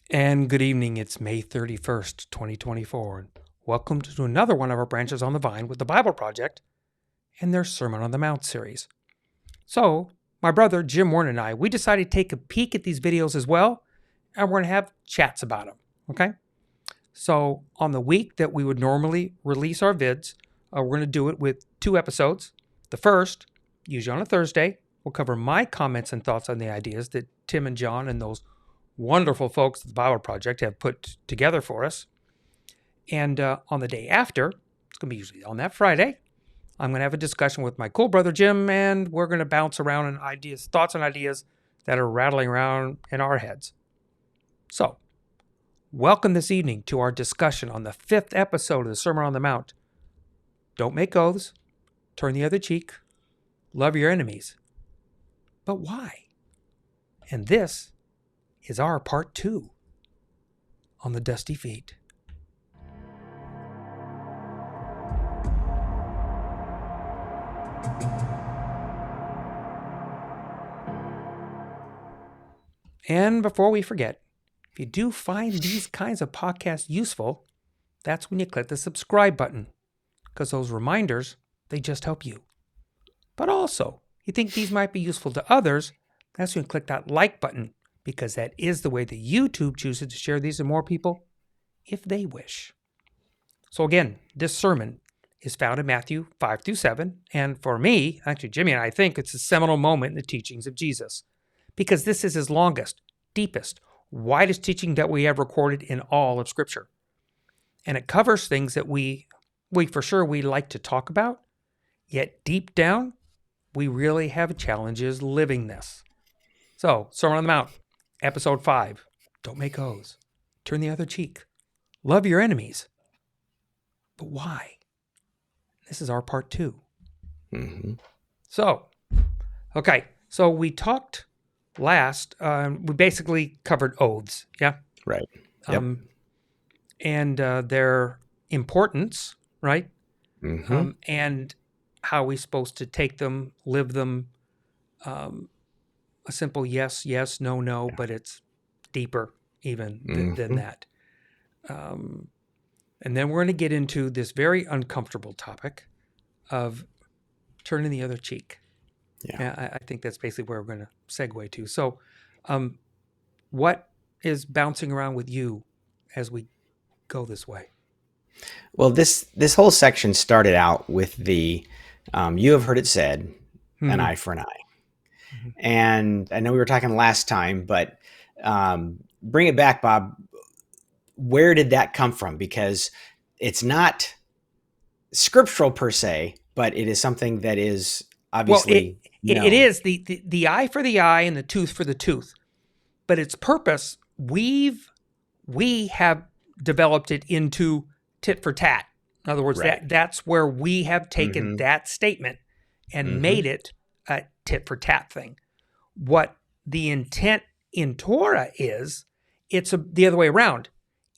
And good evening. It's May 31st, 2024. And welcome to another one of our branches on the vine with the Bible Project and their Sermon on the Mount series. So, my brother Jim Wern and I, we decided to take a peek at these videos as well, and we're going to have chats about them. Okay? So, on the week that we would normally release our vids, we're going to do it with 2 episodes. The first, usually on a Thursday, will cover my comments and thoughts on the ideas that Tim and John and those wonderful folks at the Bible Project have put together for us. And on the day after, it's going to be usually on that Friday, I'm going to have a discussion with my cool brother Jim, and we're going to bounce around on ideas, thoughts and ideas that are rattling around in our heads. So, welcome this evening to our discussion on the 5th episode of the Sermon on the Mount. Don't make oaths, turn the other cheek, love your enemies. But why? And this is our part 2 on the Dusty Feet. And before we forget, if you do find these kinds of podcasts useful, that's when you click the subscribe button, because those reminders, they just help you. But also, you think these might be useful to others, that's when you click that like button, because that is the way that YouTube chooses to share these to more people if they wish. So again, this sermon is found in Matthew 5-7. And for me, actually Jimmy and I think it's a seminal moment in the teachings of Jesus, because this is his longest, deepest, widest teaching that we have recorded in all of Scripture. And it covers things that we for sure we like to talk about, yet deep down, we really have challenges living this. So, Sermon on the Mount, Episode 5, don't make oaths, turn the other cheek, love your enemies. But why? This is our part 2. Mm-hmm. So we talked last, we basically covered oaths, yeah? Right. Yep. And their importance, right? Mm-hmm. And how we're supposed to take them, live them, a simple yes, yes, no, no, but it's deeper even than that. And then we're going to get into this very uncomfortable topic of turning the other cheek. Yeah, I think that's basically where we're going to segue to. So what is bouncing around with you as we go this way? Well, this whole section started out with the you have heard it said, an eye for an eye. Mm-hmm. And I know we were talking last time, but bring it back, Bob. Where did that come from? Because it's not scriptural per se, but it is something that is obviously it is the eye for the eye and the tooth for the tooth. But its purpose, we have developed it into tit for tat. In other words, that's where we have taken that statement and made it a tit for tat thing. What the intent in Torah is, it's the other way around.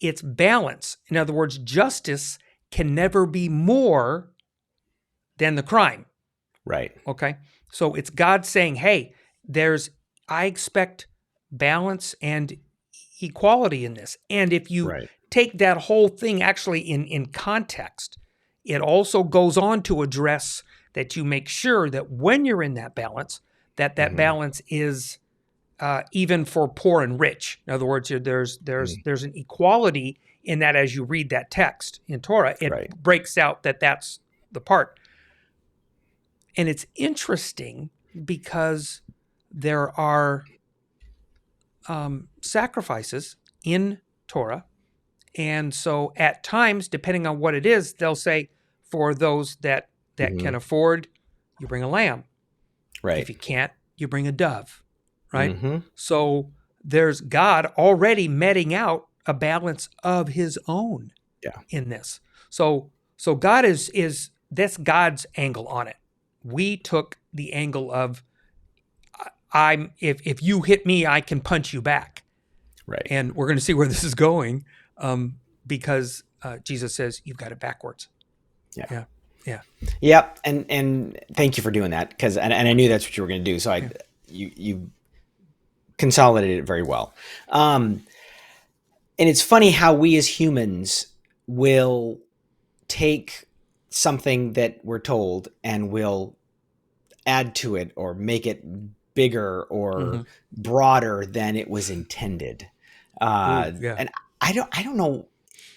It's balance. In other words, justice can never be more than the crime. Right. Okay. So it's God saying, hey, I expect balance and equality in this. And if you take that whole thing actually in context, it also goes on to address that you make sure that when you're in that balance, that balance is even for poor and rich. In other words, there's an equality in that as you read that text in Torah, it breaks out that that's the part. And it's interesting because there are sacrifices in Torah. And so at times, depending on what it is, they'll say for those that can afford, you bring a lamb. Right. If you can't, you bring a dove. Right. So there's God already meting out a balance of his own in this. So God is that's God's angle on it. We took the angle of if you hit me, I can punch you back. Right. And we're going to see where this is going because Jesus says you've got it backwards. Yeah. Yeah. Yep. And thank you for doing that because and I knew that's what you were going to do. So you consolidated it very well. And it's funny how we as humans will take something that we're told and will add to it or make it bigger or broader than it was intended. Ooh, yeah. And I don't know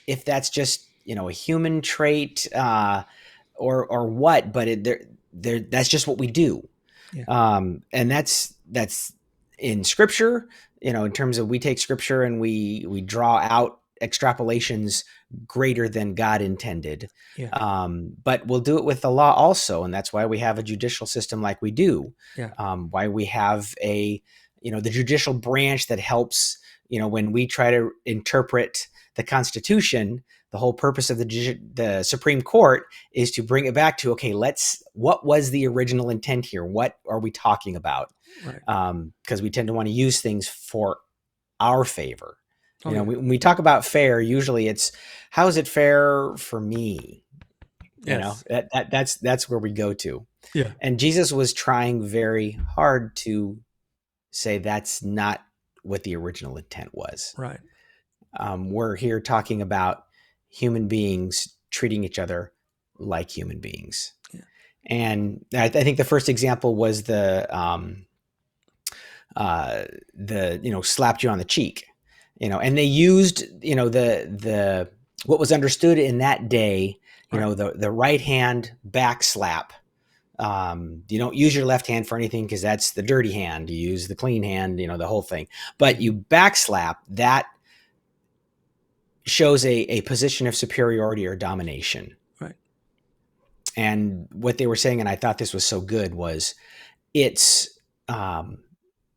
if that's just, a human trait, or what, but that's just what we do. Yeah. And that's in scripture, in terms of we take scripture and we draw out extrapolations greater than God intended. Yeah. But we'll do it with the law also. And that's why we have a judicial system like we do. Yeah. Why we have the judicial branch that helps, when we try to interpret the Constitution. The whole purpose of the Supreme Court is to bring it back to, okay, what was the original intent here? What are we talking about? Right. Because we tend to want to use things for our favor. Oh, yeah. When we talk about fair, usually it's, how is it fair for me? Yes. That's where we go to. Yeah. And Jesus was trying very hard to say that's not what the original intent was. Right. We're here talking about human beings treating each other like human beings. Yeah. And I think the first example was the slapped you on the cheek, and they used, the what was understood in that day, the right hand back slap. You don't use your left hand for anything because that's the dirty hand. You use the clean hand, the whole thing. But you back slap, that shows a position of superiority or domination. Right. And what they were saying, and I thought this was so good, was it's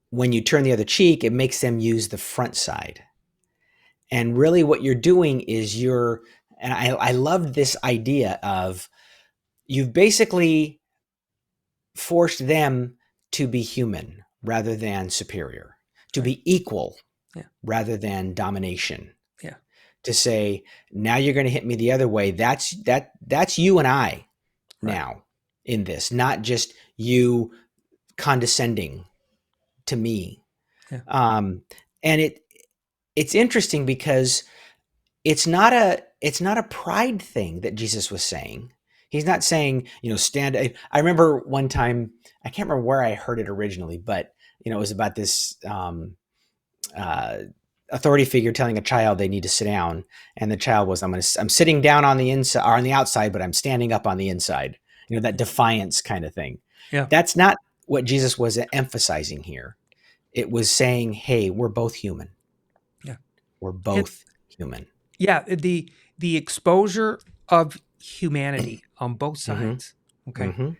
when you turn the other cheek, it makes them use the front side. And really what you're doing is and I loved this idea of, you've basically forced them to be human rather than superior, to be equal rather than domination. Yeah. To say, now you're going to hit me the other way. That's you and I now in this, not just you condescending to me. Yeah. And it's interesting because it's not a pride thing that Jesus was saying. He's not saying, stand. I remember one time, I can't remember where I heard it originally, but it was about this authority figure telling a child they need to sit down, and the child was, I'm sitting down on the inside or on the outside, but I'm standing up on the inside. That defiance kind of thing. Yeah. That's not what Jesus was emphasizing here. It was saying, hey, we're both human. Yeah. We're both human. Yeah. The exposure of humanity on both sides. Okay.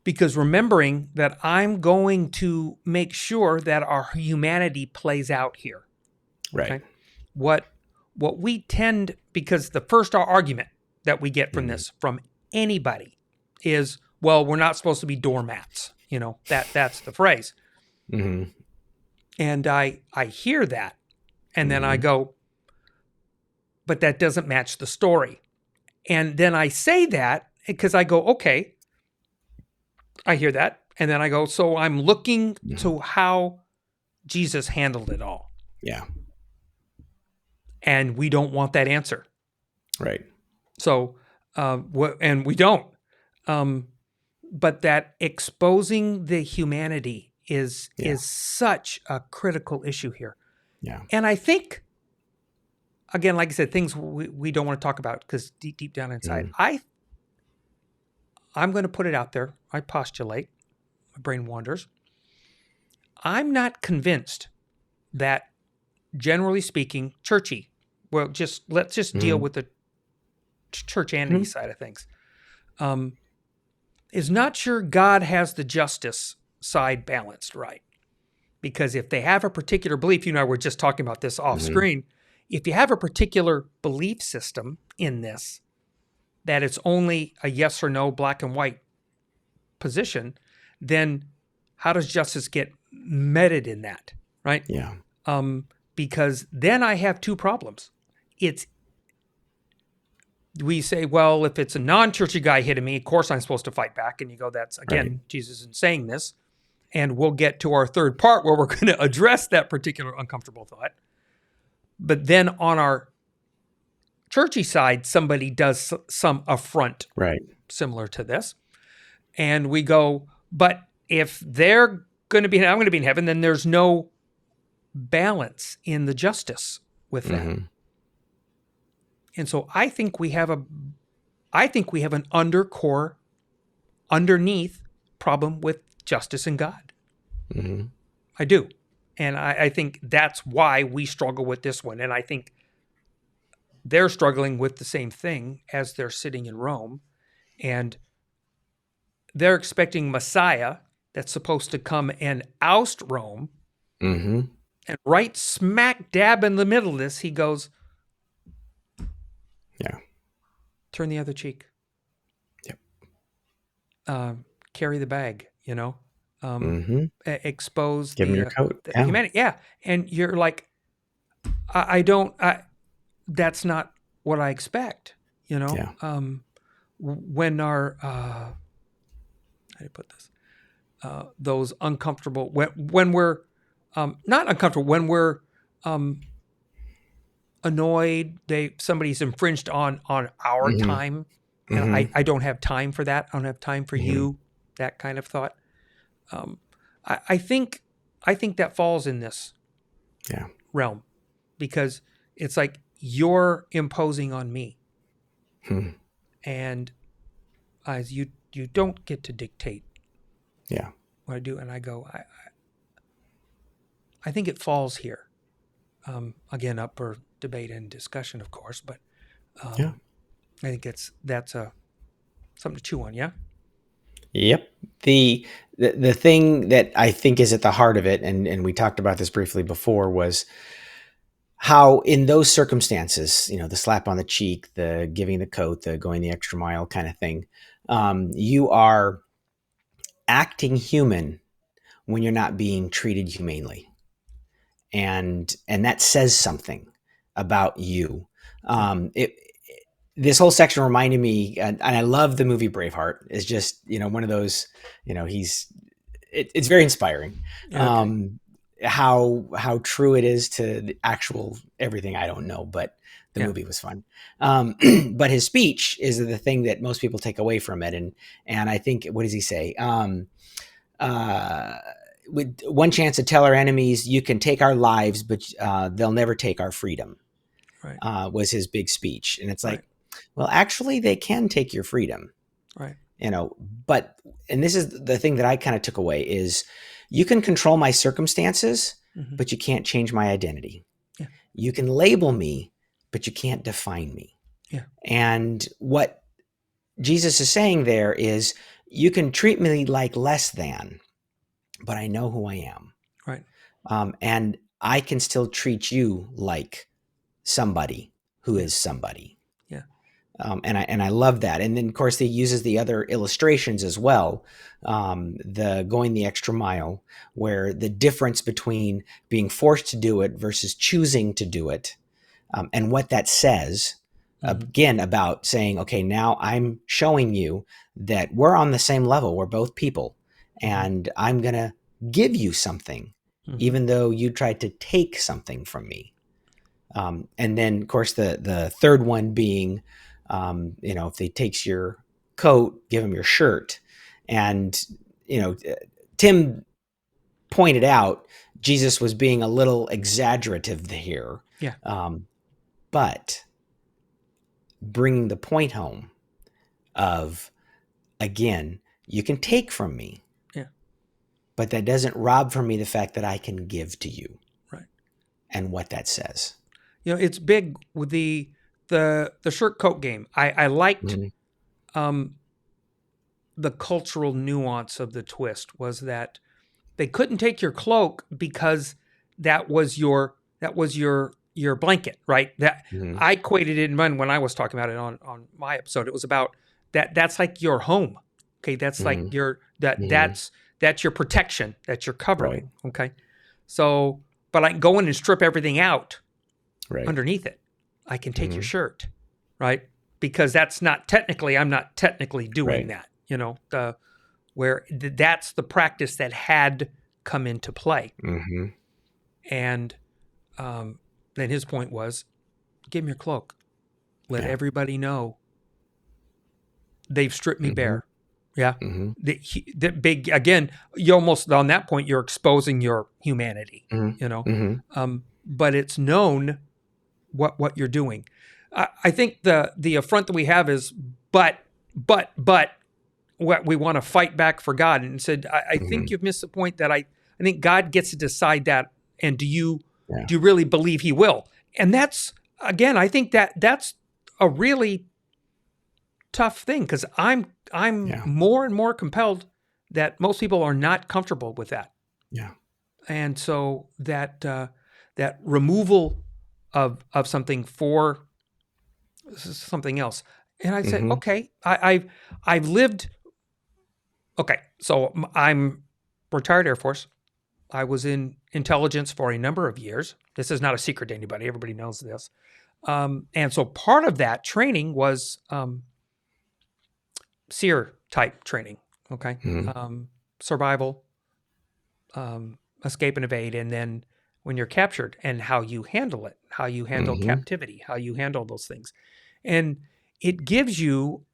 Because remembering that I'm going to make sure that our humanity plays out here. Right. Okay? What we tend, because the first argument that we get from this, from anybody, is, well, we're not supposed to be doormats. That's the phrase. And I hear that, and then I go, but that doesn't match the story. And then I say that because I go, okay, I hear that. And then I go, so I'm looking to how Jesus handled it all. Yeah. And we don't want that answer. Right. So, and we don't. But that exposing the humanity is such a critical issue here. Yeah. And I think, again, like I said, things we don't want to talk about because deep down inside, I'm going to put it out there. I postulate. My brain wanders. I'm not convinced that, generally speaking, churchy, well, let's just deal with the churchanity side of things, is not sure God has the justice side balanced right. Because if they have a particular belief, you and I were just talking about this off screen, if you have a particular belief system in this, that it's only a yes or no, black and white position, then how does justice get meted in that, right? Yeah. Because then I have two problems. We say, well, if it's a non-churchy guy hitting me, of course I'm supposed to fight back. And you go, that's, again, Jesus isn't saying this. And we'll get to our third part where we're going to address that particular uncomfortable thought. But then on our churchy side, somebody does some affront Right. similar to this. And we go, but if they're going to be, I'm going to be in heaven, then there's no balance in the justice with that. Mm-hmm. And so I think we have an underneath problem with justice and God. Mm-hmm. I do. And I think that's why we struggle with this one. And I think they're struggling with the same thing as they're sitting in Rome. And they're expecting Messiah that's supposed to come and oust Rome. Mm-hmm. And right smack dab in the middle of this, he goes, Yeah. Turn the other cheek. Yep. Carry the bag, Mm-hmm. Expose Give him your coat. Yeah. humanity. Yeah. And you're like, that's not what I expect, Yeah. when our, how do you put this? Those uncomfortable, when we're not uncomfortable, when we're annoyed, somebody's infringed on our Mm-hmm. time, and Mm-hmm. I don't have time for that. I don't have time for Mm-hmm. you. That kind of thought. I think that falls in this realm, because it's like you're imposing on me, and as you don't get to dictate what I do. And I go, I think it falls here. Again, up for debate and discussion, of course, but I think that's something to chew on. Yeah. Yep. The thing that I think is at the heart of it, and we talked about this briefly before, was how in those circumstances, the slap on the cheek, the giving the coat, the going the extra mile kind of thing, you are acting human when you're not being treated humanely. And that says something about you. This whole section reminded me, and I love the movie Braveheart. It's just, one of those, it's very inspiring. Okay. How true it is to the actual everything. I don't know, but the movie was fun. But his speech is the thing that most people take away from it. And I think, what does he say? With one chance to tell our enemies, you can take our lives, but they'll never take our freedom. Right. Was his big speech. And it's like, well, actually they can take your freedom. Right. But, and this is the thing that I kind of took away, is you can control my circumstances, but you can't change my identity. Yeah. You can label me, but you can't define me. Yeah. And what Jesus is saying there is, you can treat me like less than, but I know who I am. Right. And I can still treat you like somebody who is somebody. Yeah. And I love that. And then, of course, he uses the other illustrations as well. The going the extra mile, where the difference between being forced to do it versus choosing to do it, and what that says, again, about saying, okay, now I'm showing you that we're on the same level. We're both people, and I'm going to give you something, even though you tried to take something from me. And then, of course, the third one being, if he takes your coat, give him your shirt. And, Tim pointed out Jesus was being a little exaggerative here. Yeah. But bringing the point home of, again, you can take from me. Yeah. But that doesn't rob from me the fact that I can give to you. Right. And what that says. It's big with the shirt coat game. I liked the cultural nuance of the twist was that they couldn't take your cloak because that was your blanket, right? That I equated it in when I was talking about it on my episode. It was about that's like your home. Okay, that's like your that's your protection, that's your covering. Right. Okay, so but I can go in and strip everything out underneath it. I can take your shirt, right? Because I'm not technically doing that. Where that's the practice that had come into play. And then his point was, give him your cloak. Let Yeah. everybody know they've stripped me Mm-hmm. bare. Yeah. Mm-hmm. The big, again, you almost, on that point, you're exposing your humanity, Mm-hmm. you know. Mm-hmm. But it's known what you're doing. I think the affront that we have is, but what we want to fight back for God, and said, I think Mm-hmm. you've missed the point that I think God gets to decide that, and do you Yeah. really believe He will? And that's, again, I think that's a really tough thing, because I'm Yeah. more and more compelled that most people are not comfortable with that, Yeah. and so that that removal of something for something else. And I said, Mm-hmm. okay, I've lived. Okay, so I'm retired Air Force. I was in intelligence for a number of years. This is not a secret to anybody. Everybody knows this. And so part of that training was SEER type training. Okay, Mm-hmm. survival, escape and evade, and then when you're captured and how you handle it, how you handle Mm-hmm. captivity, how you handle those things. And it gives you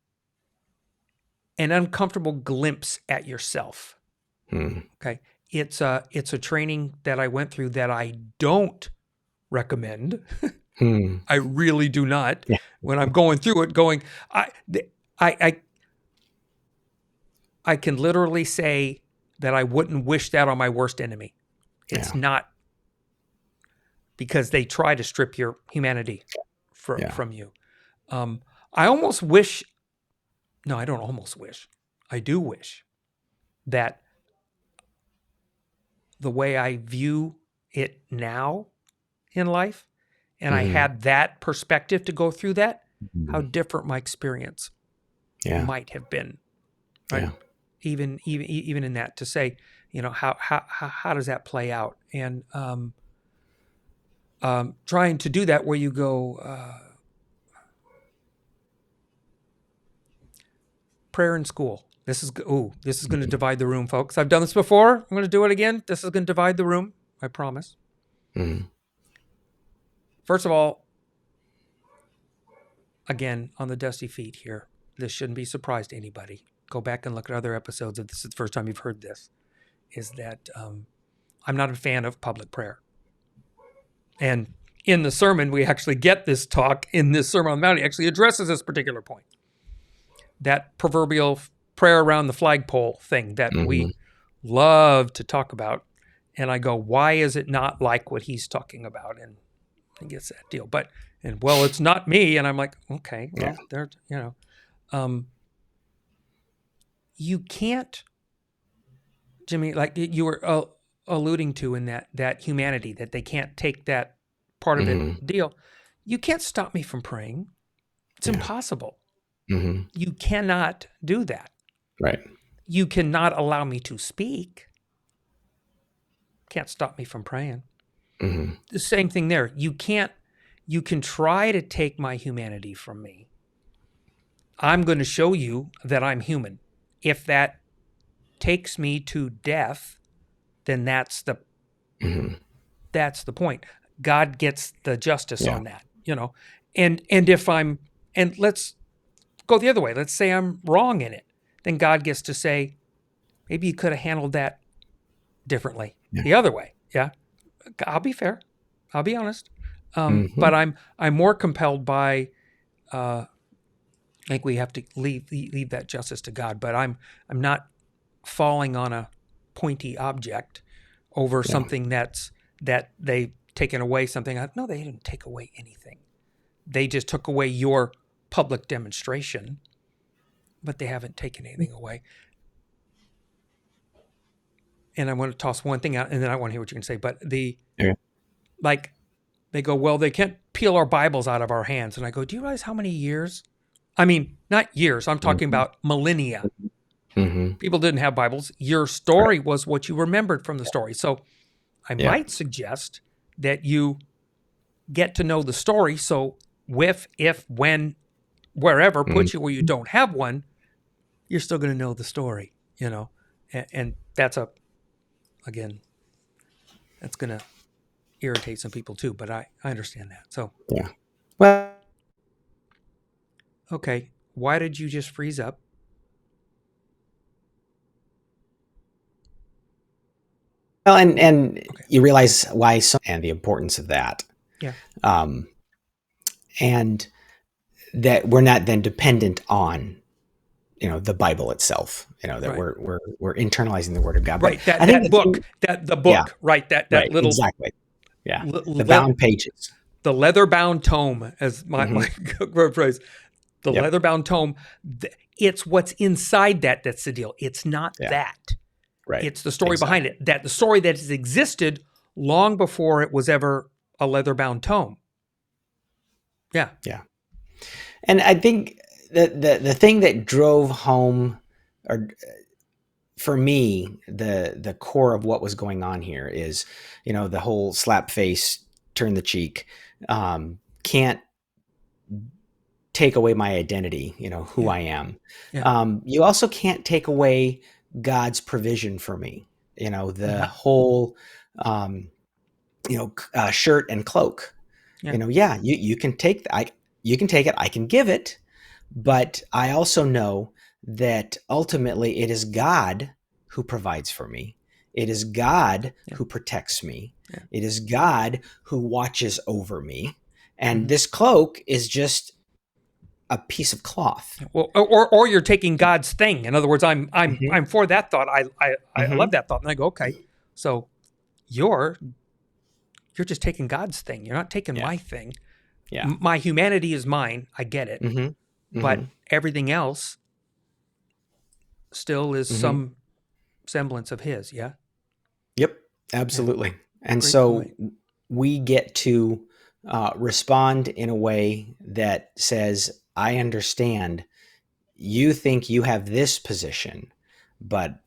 an uncomfortable glimpse at yourself. Mm-hmm. Okay. It's a training that I went through that I don't recommend. Hmm. I really do not. Yeah. When I'm going through it, I I I can literally say that I wouldn't wish that on my worst enemy. It's Yeah. not, because they try to strip your humanity Yeah. from you. I almost wish, no, I don't almost wish. I do wish that the way I view it now in life, and I Mm-hmm. had that perspective to go through that, how Mm-hmm. different my experience Yeah. might have been. Right. Yeah. Even in that, to say, how does that play out? And trying to do that where you go, prayer in school. This is going to divide the room, folks. I've done this before. I'm going to do it again. This is going to divide the room. I promise. Mm-hmm. First of all, again, on the Dusty Feet here, this shouldn't be a surprise to anybody. Go back and look at other episodes if this is the first time you've heard this, is that I'm not a fan of public prayer. And in the sermon, we actually get this talk in this Sermon on the Mount. He actually addresses this particular point. That proverbial prayer around the flagpole thing that Mm-hmm. we love to talk about. And I go, why is it not like what he's talking about? And he gets that deal. Well, it's not me. And I'm like, okay, well, Yeah. there, you can't, Jimmy, like you were alluding to in that humanity, that they can't take that part of Mm-hmm. it deal. You can't stop me from praying. It's Yeah. impossible. Mm-hmm. You cannot do that. Right. You cannot allow me to speak. Can't stop me from praying. Mm-hmm. The same thing there. You can try to take my humanity from me. I'm going to show you that I'm human. If that takes me to death, then that's the point. God gets the justice Yeah. on that, And if and let's go the other way. Let's say I'm wrong in it. Then God gets to say, maybe you could have handled that differently. Yeah. The other way. Yeah. I'll be fair. I'll be honest. Mm-hmm. But I'm more compelled by I think we have to leave that justice to God, but I'm not falling on a pointy object over something that they've taken away something. No, they didn't take away anything. They just took away your public demonstration, but they haven't taken anything away. And I want to toss one thing out, and then I want to hear what you can say. But like, they go, well, they can't peel our Bibles out of our hands. And I go, do you realize how many years? I mean, not years. I'm talking about millennia. Mm-hmm. People didn't have Bibles. Your story was what you remembered from the story. So I might suggest that you get to know the story. So if, when, wherever puts you where you don't have one, you're still going to know the story, and that's again, that's going to irritate some people too, but I understand that. So, Yeah. Well, okay. Why did you just freeze up? and Okay. you realize why and the importance of that. Yeah. Um, and that we're not then dependent on, the Bible itself, that Right. we're internalizing the Word of God. But Right. I think That book, the yeah, book, right. That right, little exactly. Yeah. The le- bound pages. the leather bound tome, as my Hmm. phrase, the Yep. leather bound tome. It's what's inside that's the deal. It's not Yeah. that. Right. It's the story behind Exactly. it. That the story that has existed long before it was ever a leather bound tome. Yeah. Yeah. And I think the thing that drove home, or for me, the core of what was going on here is, the whole slap face, turn the cheek, can't take away my identity, who Yeah. I am. Yeah. You also can't take away God's provision for me. The Mhm. whole, shirt and cloak. Yeah. Yeah, you can take you can take it. I can give it, but I also know that ultimately it is God who provides for me. It is God Yeah. who protects me. Yeah. It is God who watches over me. And Mhm. this cloak is just a piece of cloth. Well, or you're taking God's thing. In other words, Hmm. I'm for that thought. I love Hmm. that thought, and I go, okay, so you're you're just taking God's thing. You're not taking Yeah. my thing. Yeah. My humanity is mine. I get it, Hmm. but Hmm. everything else still is Hmm. some semblance of His. Yeah. Yep. Yeah. Absolutely. And Great so point. we get to respond in a way that says, I understand you think you have this position, but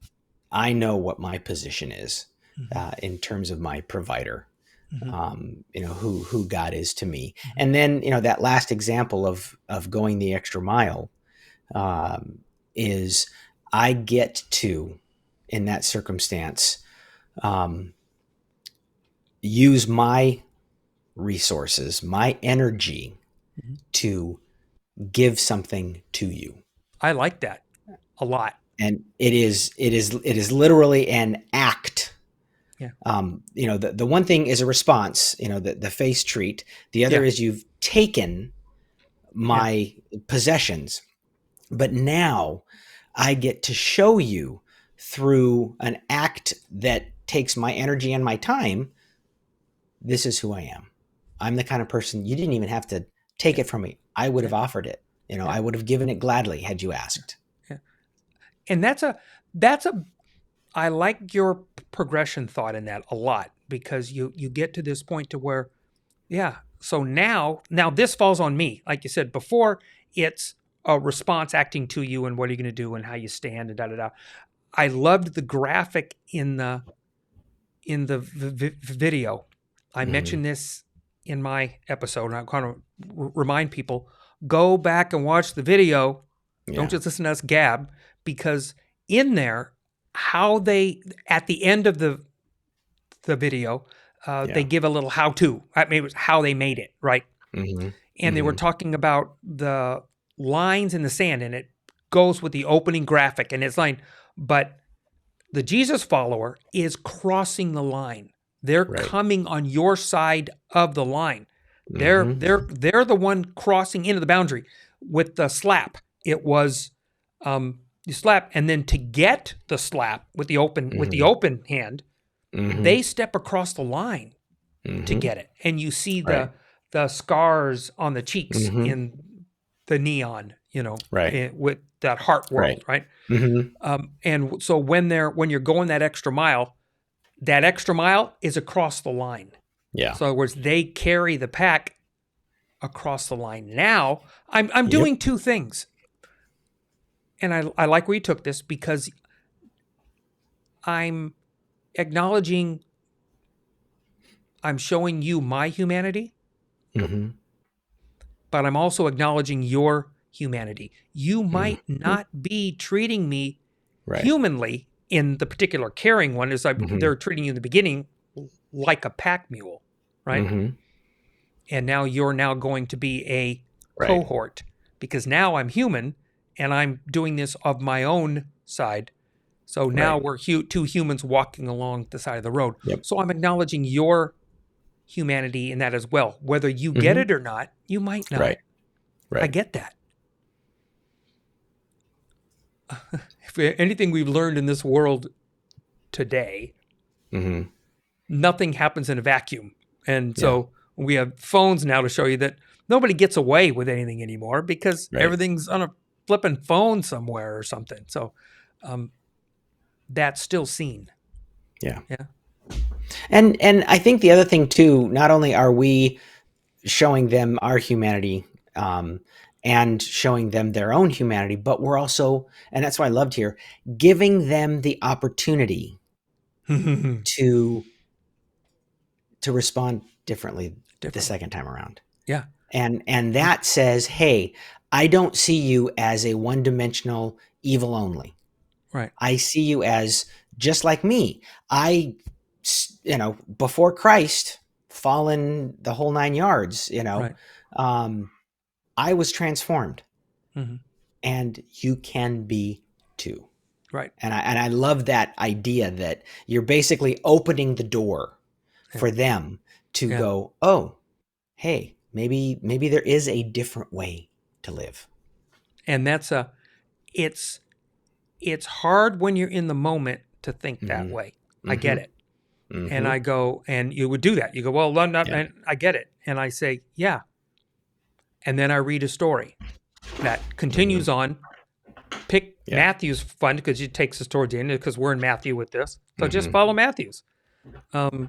I know what my position is Hmm. in terms of my provider. Hmm. Who God is to me. Hmm. And then, that last example of going the extra mile is I get to, in that circumstance, um, use my resources, my energy Hmm. to give something to you. I like that a lot. And it is literally an act. Yeah. The one thing is a response, the face treat. The other Yeah. is you've taken Yeah. my possessions, but now I get to show you through an act that takes my energy and my time. This is who I am. I'm the kind of person you didn't even have to take Yeah. it from me. I would Yeah. have offered it. Yeah. I would have given it gladly had you Yeah. asked. Yeah. And that's a I like your progression thought in that a lot, because you get to this point to where, yeah, so now this falls on me. Like you said before, it's a response acting to you, and what are you going to do and how you stand and da da da. I loved the graphic in the video. I Mm-hmm. mentioned this in my episode, and I kind of remind people, go back and watch the video. Don't Yeah. just listen to us gab, because in there, how they at the end of the video, they Yeah. give a little how to. I mean, it was how they made it, right? Mm-hmm. And they were Mm-hmm. talking about the lines in the sand, and it goes with the opening graphic, and it's like, but the Jesus follower is crossing the line. They're Right. coming on your side of the line. They're Mm-hmm. they're they're the one crossing into the boundary. With the slap, it was you slap, and then to get the slap with the Mm-hmm. open hand, Mm-hmm. they step across the line to Mm-hmm. get it, and you see Right. the scars on the cheeks Mm-hmm. in the neon, Right. with that heart Right. world, right? Mm-hmm. And so when you're going that extra mile is across the line. Yeah. So in other words, they carry the pack across the line. Now I'm Yep. doing two things, and I like where you took this, because I'm acknowledging, I'm showing you my humanity, Mm-hmm. but I'm also acknowledging your humanity. You might Mm-hmm. not be treating me Right. humanly in the particular caring one, as Mm-hmm. they're treating you in the beginning like a pack mule. right? Mm-hmm. And now you're now going to be a Right. cohort because now I'm human and I'm doing this of my own side. So now Right. we're two humans walking along the side of the road. Yep. So I'm acknowledging your humanity in that as well. Whether you get Mm-hmm. it or not, you might not. Right. I Right. get that. If anything we've learned in this world today, Mm-hmm. nothing happens in a vacuum. And Yeah. so we have phones now to show you that nobody gets away with anything anymore because Right. everything's on a flipping phone somewhere or something. So that's still seen. Yeah. Yeah. And I think the other thing too, not only are we showing them our humanity, and showing them their own humanity, but we're also, and that's why I loved here, giving them the opportunity to respond differently the Differently. second time around. Yeah. And that says, hey, I don't see you as a one-dimensional evil only. Right. I see you as just like me. Before Christ, fallen the whole 9 yards, Right. I was transformed, Mm-hmm. and you can be too. Right. And I love that idea that you're basically opening the door Yeah. for them to Yeah. go, oh, hey, maybe there is a different way to live. And that's it's hard when you're in the moment to think that Mm-hmm. way. I Mm-hmm. get it. And Mm-hmm. I go, and you would do that. You go, well, not, Yeah. and I get it. And I say, yeah. And then I read a story that continues Mm-hmm. on. Pick Yeah. Matthew's fun because it takes us towards the end because we're in Matthew with this. So just Mm-hmm. follow Matthew's. And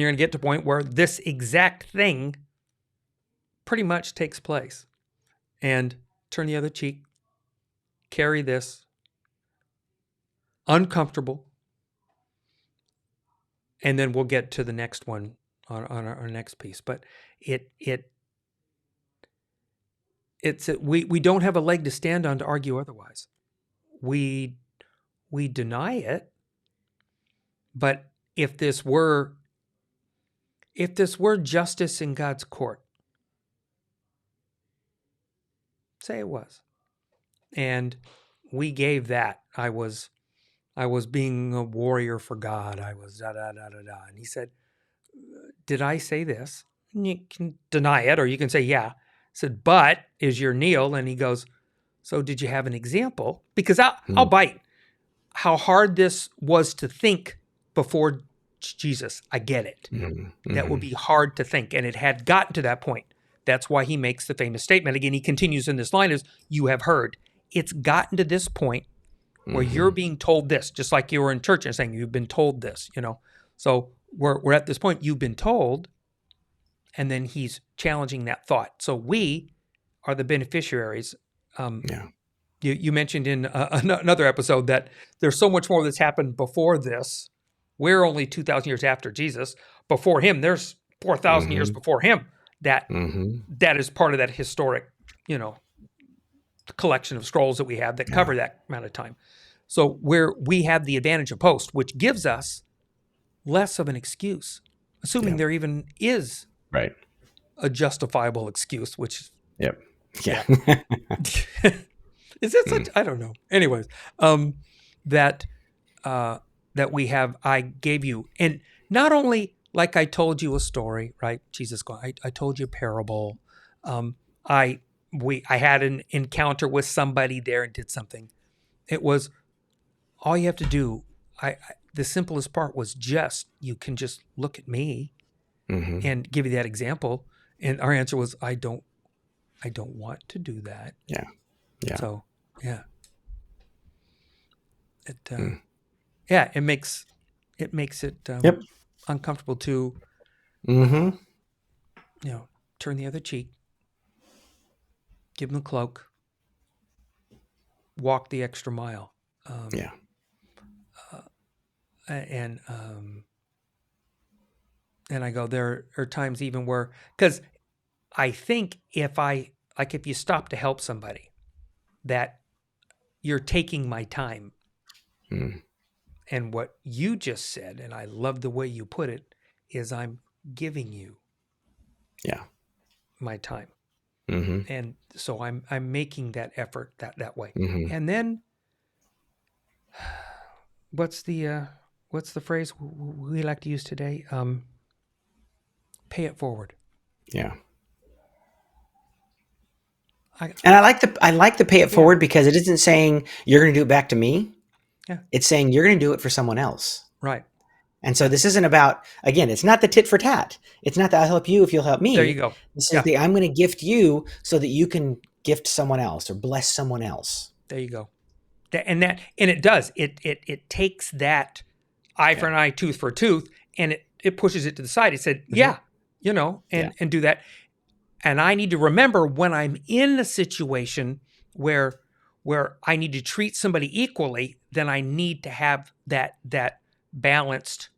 you're going to get to a point where this exact thing pretty much takes place. And turn the other cheek, carry this, uncomfortable, and then we'll get to the next one on our next piece. But we don't have a leg to stand on to argue otherwise. We deny it, but if this were justice in God's court, say it was, and we gave that, I was being a warrior for God. I was da da da da da, and he said, "Did I say this?" And you can deny it, or you can say, "Yeah." I said, "But is your kneel?" And he goes, "So did you have an example?" Because I'll bite how hard this was to think before Jesus. I get it. Mm-hmm. That would be hard to think. And it had gotten to that point. That's why he makes the famous statement. Again, he continues in this line is, you have heard. It's gotten to this point where you're being told this, just like you were in church and saying, you've been told this, So we're at this point, you've been told, and then he's challenging that thought. So we are the beneficiaries. Yeah. You mentioned in another episode that there's so much more that's happened before this. We're only 2,000 years after Jesus. Before him, there's 4,000 years before him. That is part of that historic, collection of scrolls that we have that cover that amount of time. So we have the advantage of post, which gives us less of an excuse, assuming there even is Right. a justifiable excuse, which Yep. Yeah. is it such? I don't know. Anyways, that we have, I gave you, and not only like I told you a story, right? Jesus going, I told you a parable. I had an encounter with somebody there and did something. It was all you have to do. The simplest part was just, you can just look at me and give you that example. And our answer was, I don't want to do that. Yeah. Yeah. So, yeah. It makes it uncomfortable to, turn the other cheek, give them the cloak, walk the extra mile. And I go, there are times even where, because I think if you stop to help somebody, that you're taking my time. And what you just said, and I love the way you put it, is I'm giving you my time. Mm-hmm. And so I'm making that effort that way. Mm-hmm. And then what's the phrase we like to use today? Pay it forward. Yeah. I And I like the pay it forward because it isn't saying you're going to do it back to me. Yeah. It's saying you're going to do it for someone else. Right. And so this isn't about, again, it's not the tit for tat. It's not that I'll help you if you'll help me. There you go. This is I'm going to gift you so that you can gift someone else or bless someone else. There you go. And it does. It takes that eye for an eye, tooth for a tooth, and it pushes it to the side. It said, and do that. And I need to remember when I'm in a situation where I need to treat somebody equally, then I need to have that balanced,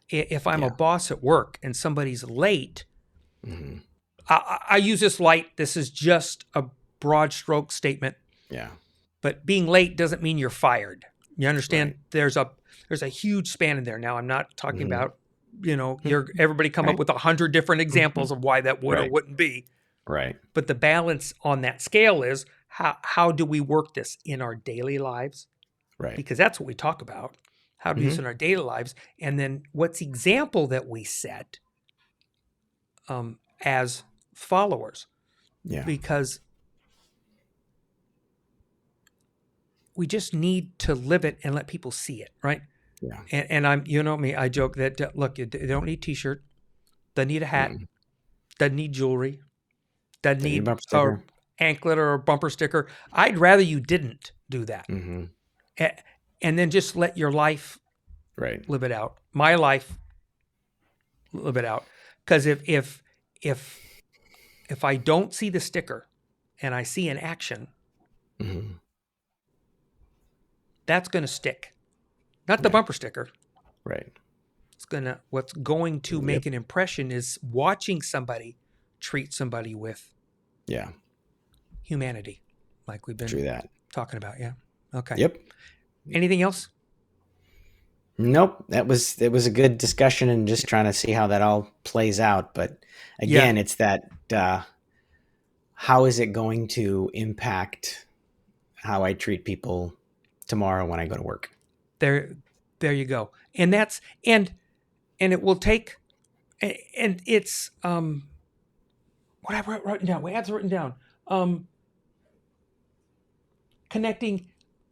if I'm a boss at work and somebody's late, I use this light. This is just a broad stroke statement. Yeah. But being late doesn't mean you're fired. You understand? Right. There's a huge span in there. Now, I'm not talking about, everybody come up with 100 different examples of why that would or wouldn't be. Right. But the balance on that scale is how do we work this in our daily lives? Right. Because that's what we talk about. How do we use it in our daily lives? And then what's the example that we set as followers? Yeah. Because we just need to live it and let people see it, right? Yeah. And I'm, me, I joke that, look, they don't need a t-shirt, doesn't need a hat, doesn't need jewelry, doesn't need an anklet or a bumper sticker. I'd rather you didn't do that. Mm-hmm. And then just let your life live it out. My life, live it out. Because if I don't see the sticker and I see an action, that's going to stick. Not the bumper sticker. Right. What's going to make an impression is watching somebody treat somebody with humanity, like we've been talking about. Yeah. Okay. Yep. Anything else? Nope. It was a good discussion and just trying to see how that all plays out. But again, it's that how is it going to impact how I treat people tomorrow when I go to work? There you go. And that's and it will take, and it's what I written down. What I've written down. Connecting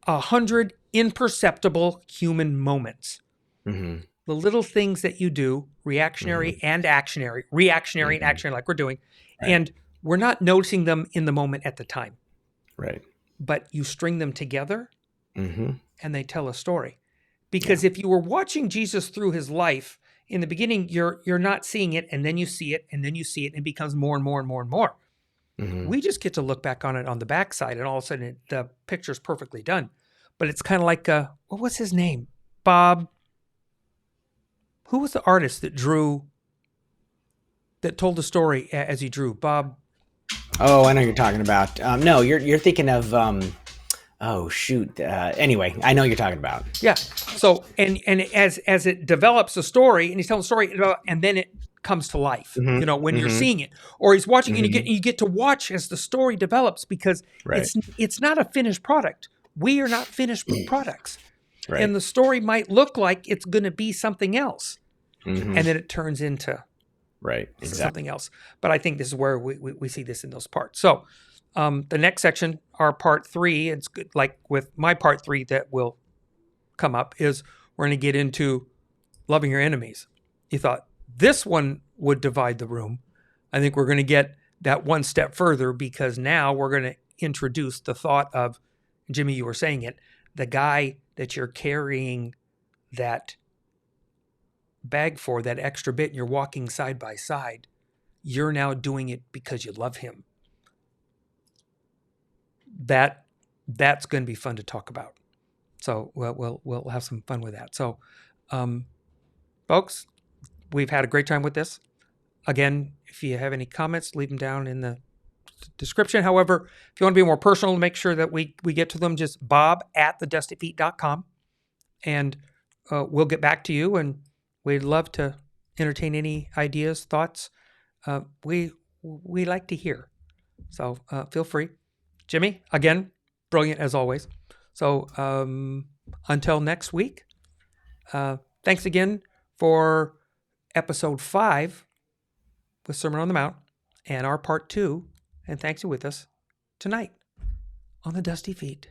100 imperceptible human moments. The little things that you do, reactionary and actionary, and actionary, like we're doing, and we're not noticing them in the moment at the time. Right. But you string them together, and they tell a story. Because if you were watching Jesus through his life, in the beginning, you're not seeing it, and then you see it, and then you see it, and it becomes more and more and more and more. We just get to look back on it on the backside, and all of a sudden, the picture's perfectly done. But it's kind of like, what was his name? Bob. Who was the artist that told the story as he drew? Bob. Oh, I know you're talking about. No, you're thinking of. Oh shoot. Anyway, I know you're talking about. Yeah. So and as it develops a story, and he's telling a story, and then it comes to life. When you're seeing it, or he's watching, and you get to watch as the story develops, because it's not a finished product. We are not finished products, and the story might look like it's going to be something else, and then it turns into something else. But I think this is where we see this in those parts. So. The next section, our part 3, it's good, like with my part 3 that will come up, is we're going to get into loving your enemies. You thought this one would divide the room. I think we're going to get that one step further, because now we're going to introduce the thought of, Jimmy, you were saying it, the guy that you're carrying that bag for, that extra bit, and you're walking side by side. You're now doing it because you love him. That's going to be fun to talk about. So we'll have some fun with that. So, folks, we've had a great time with this. Again, if you have any comments, leave them down in the description. However, if you want to be more personal, make sure that we get to them. Just bob@TheDustyFeet.com, and we'll get back to you. And we'd love to entertain any ideas, thoughts. We we like to hear. So feel free. Jimmy, again, brilliant as always. So until next week, thanks again for episode 5 with Sermon on the Mount and our part 2. And thanks you with us tonight on the Dusty Feet.